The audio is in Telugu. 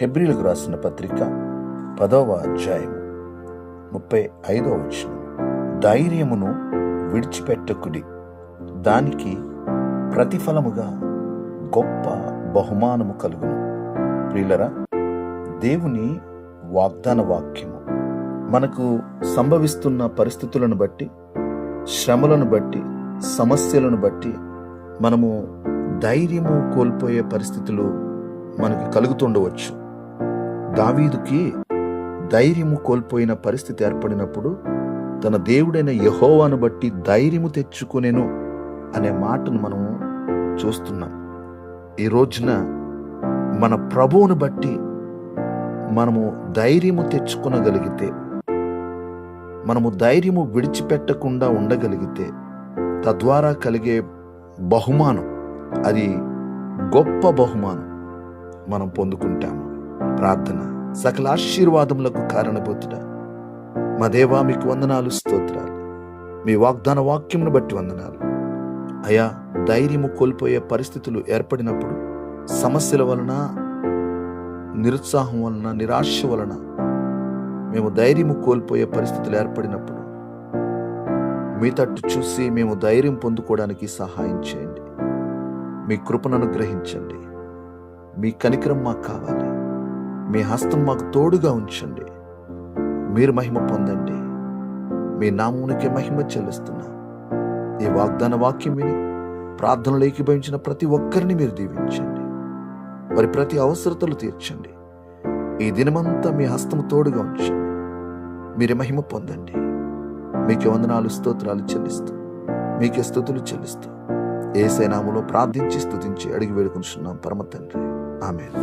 హెబ్రీలకు రాసిన పత్రిక 10వ అధ్యాయం 35వ వచనం. ధైర్యమును విడిచిపెట్టకుడి, దానికి ప్రతిఫలముగా గొప్ప బహుమానము కలుగును. ప్రియులరా, దేవుని వాగ్దాన వాక్యము మనకు సంభవిస్తున్న పరిస్థితులను బట్టి, శ్రమలను బట్టి, సమస్యలను బట్టి మనము ధైర్యము కోల్పోయే పరిస్థితులు మనకి కలుగుతుండవచ్చు. దావీదుకి ధైర్యము కోల్పోయిన పరిస్థితి ఏర్పడినప్పుడు తన దేవుడైన యెహోవాను బట్టి ధైర్యము తెచ్చుకొనెను అనే మాటను మనము చూస్తున్నాం. ఈ రోజున మన ప్రభువును బట్టి మనము ధైర్యము తెచ్చుకొనగలిగితే, మనము ధైర్యము విడిచిపెట్టకుండా ఉండగలిగితే, తద్వారా కలిగే బహుమానం, అది గొప్ప బహుమానం మనం పొందుకుంటాము. ప్రార్థన. సకల ఆశీర్వాదములకు కారణభూతుడా మా దేవా, మీకు వందనాలు, స్తోత్రాలు. మీ వాగ్దాన వాక్యమును బట్టి వందనాలు అయా. ధైర్యము కోల్పోయే పరిస్థితులు ఏర్పడినప్పుడు, సమస్యల వలన, నిరుత్సాహం వలన, నిరాశ వలన మేము ధైర్యము కోల్పోయే పరిస్థితులు ఏర్పడినప్పుడు మీ తట్టు చూసి మేము ధైర్యం పొందుకోవడానికి సహాయం చేయండి. మీ కృపను అనుగ్రహించండి. మీ కనికరం మాకు కావాలి. మీ హస్తం మాకు తోడుగా ఉంచండి. మీరు మహిమ పొందండి. మీ నామమునికే మహిమ చెల్లిస్తున్నాం. ఈ వాగ్దాన వాక్యం విని ప్రార్థనలు ఏకీభవించిన ప్రతి ఒక్కరిని మీరు దీవించండి. వారి ప్రతి అవసరతలు తీర్చండి. ఈ దినమంతా మీ హస్తము తోడుగా ఉంచండి. మీరే మహిమ పొందండి. మీకే వందనాలు, స్తోత్రాలు చెల్లిస్తూ, మీకే స్తుతులు చెల్లిస్తూ యేసు నామములో ప్రార్థించి స్తుతించి అడిగి వేడుకుంటున్నాం పరమ తండ్రి. ఆమేన్.